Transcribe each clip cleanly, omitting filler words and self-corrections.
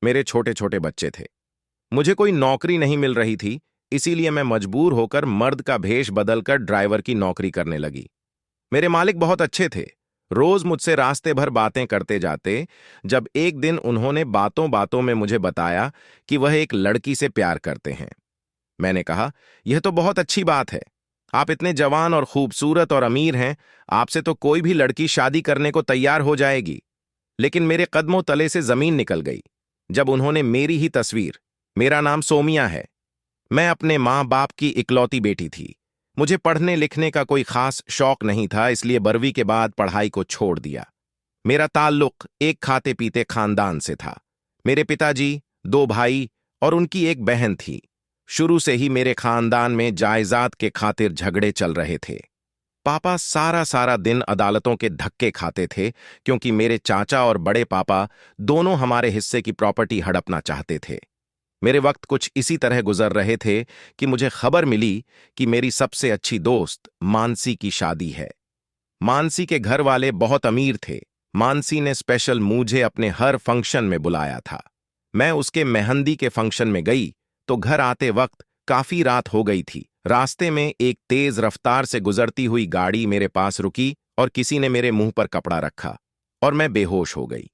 मेरे छोटे छोटे बच्चे थे। मुझे कोई नौकरी नहीं मिल रही थी, इसीलिए मैं मजबूर होकर मर्द का भेष बदलकर ड्राइवर की नौकरी करने लगी। मेरे मालिक बहुत अच्छे थे, रोज मुझसे रास्ते भर बातें करते जाते। जब एक दिन उन्होंने बातों बातों में मुझे बताया कि वह एक लड़की से प्यार करते हैं। मैंने कहा, यह तो बहुत अच्छी बात है। आप इतने जवान और खूबसूरत और अमीर हैं, आपसे तो कोई भी लड़की शादी करने को तैयार हो जाएगी। लेकिन मेरे कदमों तले से जमीन निकल गई जब उन्होंने मेरी ही तस्वीर, मेरा नाम सोमिया है, मैं अपने माँ बाप की इकलौती बेटी थी। मुझे पढ़ने लिखने का कोई खास शौक नहीं था, इसलिए 12वीं के बाद पढ़ाई को छोड़ दिया। मेरा ताल्लुक एक खाते पीते खानदान से था। मेरे पिताजी, 2 भाई और उनकी एक बहन थी। शुरू से ही मेरे खानदान में जायदाद के खातिर झगड़े चल रहे थे। पापा सारा सारा दिन अदालतों के धक्के खाते थे, क्योंकि मेरे चाचा और बड़े पापा दोनों हमारे हिस्से की प्रॉपर्टी हड़पना चाहते थे। मेरे वक्त कुछ इसी तरह गुजर रहे थे कि मुझे खबर मिली कि मेरी सबसे अच्छी दोस्त मानसी की शादी है। मानसी के घर वाले बहुत अमीर थे। मानसी ने स्पेशल मुझे अपने हर फंक्शन में बुलाया था। मैं उसके मेहंदी के फंक्शन में गई तो घर आते वक्त काफी रात हो गई थी। रास्ते में एक तेज रफ्तार से गुजरती हुई गाड़ी मेरे पास रुकी और किसी ने मेरे मुंह पर कपड़ा रखा और मैं बेहोश हो गई।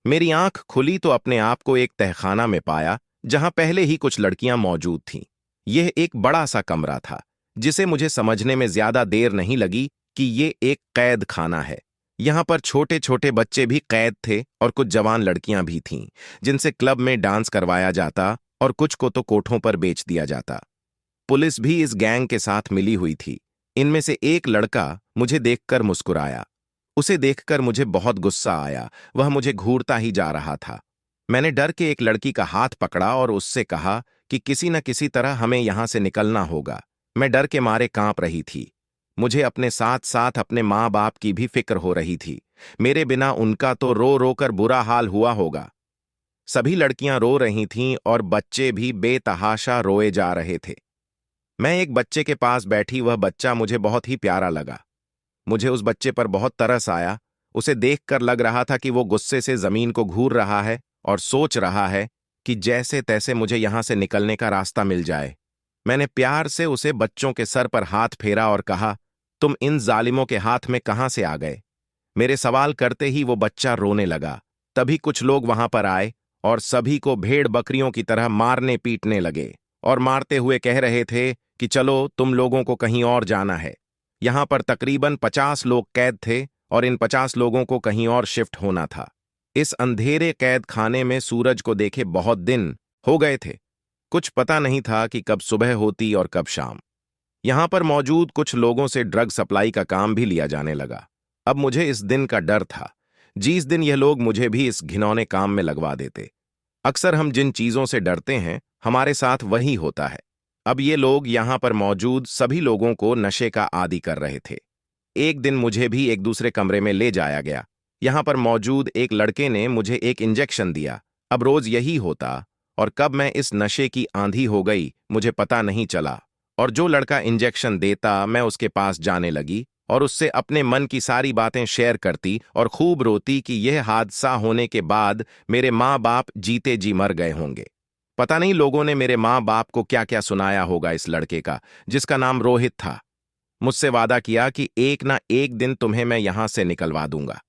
मेरी आंख खुली तो अपने आप को एक तहखाना में पाया, जहां पहले ही कुछ लड़कियां मौजूद थीं। यह एक बड़ा सा कमरा था, जिसे मुझे समझने में ज्यादा देर नहीं लगी कि ये एक कैद खाना है। यहां पर छोटे छोटे बच्चे भी कैद थे और कुछ जवान लड़कियां भी थीं, जिनसे क्लब में डांस करवाया जाता और कुछ को तो कोठों पर बेच दिया जाता। पुलिस भी इस गैंग के साथ मिली हुई थी। इनमें से एक लड़का मुझे देखकर मुस्कुराया। उसे देखकर मुझे बहुत गुस्सा आया। वह मुझे घूरता ही जा रहा था। मैंने डर के एक लड़की का हाथ पकड़ा और उससे कहा कि किसी न किसी तरह हमें यहां से निकलना होगा। मैं डर के मारे कांप रही थी। मुझे अपने साथ साथ अपने माँ बाप की भी फिक्र हो रही थी। मेरे बिना उनका तो रो रो कर बुरा हाल हुआ होगा। सभी लड़कियां रो रही थीं और बच्चे भी बेतहाशा रोए जा रहे थे। मैं एक बच्चे के पास बैठी, वह बच्चा मुझे बहुत ही प्यारा लगा। मुझे उस बच्चे पर बहुत तरस आया। उसे देखकर लग रहा था कि वो गुस्से से जमीन को घूर रहा है और सोच रहा है कि जैसे तैसे मुझे यहां से निकलने का रास्ता मिल जाए। मैंने प्यार से उसे बच्चों के सर पर हाथ फेरा और कहा, तुम इन जालिमों के हाथ में कहां से आ गए? मेरे सवाल करते ही वो बच्चा रोने लगा। तभी कुछ लोग वहां पर आए और सभी को भेड़ बकरियों की तरह मारने पीटने लगे और मारते हुए कह रहे थे कि चलो, तुम लोगों को कहीं और जाना है। यहां पर तकरीबन 50 लोग कैद थे और इन 50 लोगों को कहीं और शिफ्ट होना था। इस अंधेरे कैद खाने में सूरज को देखे बहुत दिन हो गए थे। कुछ पता नहीं था कि कब सुबह होती और कब शाम। यहां पर मौजूद कुछ लोगों से ड्रग सप्लाई का काम भी लिया जाने लगा। अब मुझे इस दिन का डर था, जिस दिन यह लोग मुझे भी इस घिनौने काम में लगवा देते। अक्सर हम जिन चीजों से डरते हैं, हमारे साथ वही होता है। अब ये लोग यहां पर मौजूद सभी लोगों को नशे का आदी कर रहे थे। एक दिन मुझे भी एक दूसरे कमरे में ले जाया गया। यहां पर मौजूद एक लड़के ने मुझे एक इंजेक्शन दिया। अब रोज यही होता और कब मैं इस नशे की आंधी हो गई मुझे पता नहीं चला। और जो लड़का इंजेक्शन देता, मैं उसके पास जाने लगी और उससे अपने मन की सारी बातें शेयर करती और खूब रोती कि यह हादसा होने के बाद मेरे माँ बाप जीते जी मर गए होंगे। पता नहीं लोगों ने मेरे माँ बाप को क्या क्या सुनाया होगा इस लड़के का, जिसका नाम रोहित था। मुझसे वादा किया कि एक ना एक दिन तुम्हें मैं यहां से निकलवा दूंगा।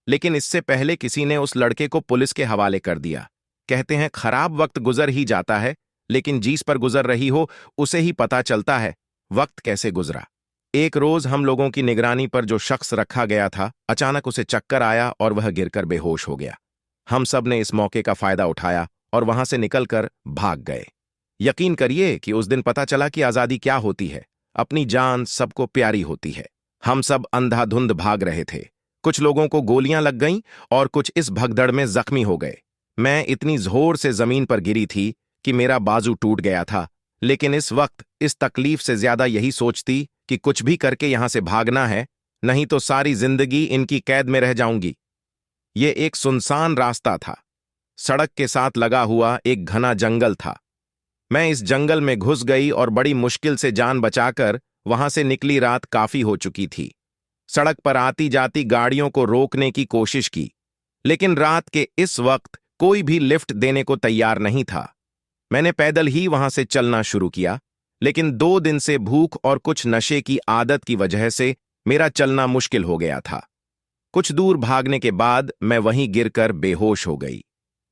लेकिन इससे पहले किसी ने उस लड़के को पुलिस के हवाले कर दिया। कहते हैं खराब वक्त गुजर ही जाता है, लेकिन जिस पर गुजर रही हो उसे ही पता चलता है वक्त कैसे गुजरा। एक रोज हम लोगों की निगरानी पर जो शख्स रखा गया था, अचानक उसे चक्कर आया और वह गिरकर बेहोश हो गया। हम सब ने इस मौके का फायदा उठाया और वहां से निकलकर भाग गए। यकीन करिए कि उस दिन पता चला कि आजादी क्या होती है। अपनी जान सबको प्यारी होती है। हम सब अंधाधुंध भाग रहे थे। कुछ लोगों को गोलियां लग गईं और कुछ इस भगदड़ में जख्मी हो गए। मैं इतनी जोर से जमीन पर गिरी थी कि मेरा बाजू टूट गया था, लेकिन इस वक्त इस तकलीफ से ज्यादा यही सोचती कि कुछ भी करके यहां से भागना है, नहीं तो सारी जिंदगी इनकी कैद में रह जाऊंगी। ये एक सुनसान रास्ता था। सड़क के साथ लगा हुआ एक घना जंगल था। मैं इस जंगल में घुस गई और बड़ी मुश्किल से जान बचाकर वहां से निकली। रात काफी हो चुकी थी। सड़क पर आती जाती गाड़ियों को रोकने की कोशिश की, लेकिन रात के इस वक्त कोई भी लिफ्ट देने को तैयार नहीं था। मैंने पैदल ही वहां से चलना शुरू किया, लेकिन 2 दिन से भूख और कुछ नशे की आदत की वजह से मेरा चलना मुश्किल हो गया था। कुछ दूर भागने के बाद मैं वहीं गिरकर बेहोश हो गई।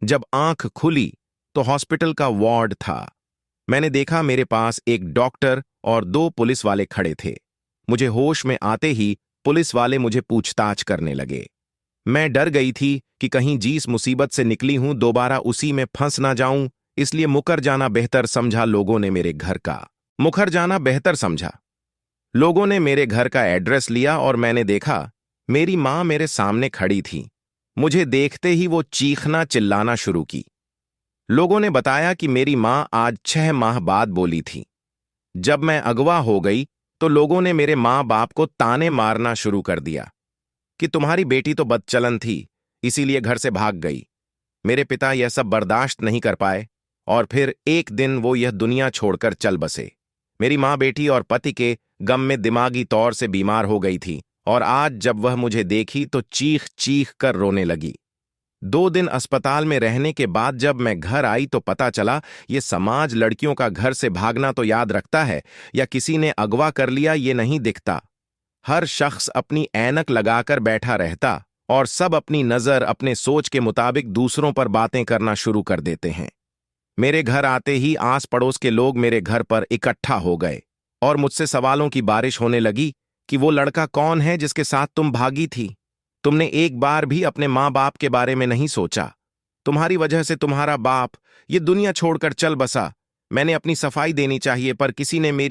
जब आंख खुली तो हॉस्पिटल का वार्ड था। मैंने देखा मेरे पास एक डॉक्टर और 2 पुलिस वाले खड़े थे। मुझे होश में आते ही पुलिस वाले मुझे पूछताछ करने लगे। मैं डर गई थी कि कहीं जिस मुसीबत से निकली हूं दोबारा उसी में फंस ना जाऊं, इसलिए मुकर जाना बेहतर समझा। लोगों ने मेरे घर का एड्रेस लिया और मैंने देखा मेरी मां मेरे सामने खड़ी थी। मुझे देखते ही वो चीखना चिल्लाना शुरू की। लोगों ने बताया कि मेरी मां आज 6 माह बाद बोली थी। जब मैं अगवा हो गई तो लोगों ने मेरे मां बाप को ताने मारना शुरू कर दिया कि तुम्हारी बेटी तो बदचलन थी, इसीलिए घर से भाग गई। मेरे पिता यह सब बर्दाश्त नहीं कर पाए और फिर एक दिन वो यह दुनिया छोड़कर चल बसे। मेरी मां बेटी और पति के गम में दिमागी तौर से बीमार हो गई थी और आज जब वह मुझे देखी तो चीख चीख कर रोने लगी। 2 दिन अस्पताल में रहने के बाद जब मैं घर आई तो पता चला ये समाज लड़कियों का घर से भागना तो याद रखता है या किसी ने अगवा कर लिया ये नहीं दिखता। हर शख्स अपनी ऐनक लगाकर बैठा रहता और सब अपनी नजर अपने सोच के मुताबिक दूसरों पर बातें करना शुरू कर देते हैं। मेरे घर आते ही आस पड़ोस के लोग मेरे घर पर इकट्ठा हो गए और मुझसे सवालों की बारिश होने लगी कि वो लड़का कौन है जिसके साथ तुम भागी थी? तुमने एक बार भी अपने माँ बाप के बारे में नहीं सोचा। तुम्हारी वजह से तुम्हारा बाप ये दुनिया छोड़कर चल बसा। मैंने अपनी सफाई देनी चाहिए पर किसी ने मेरी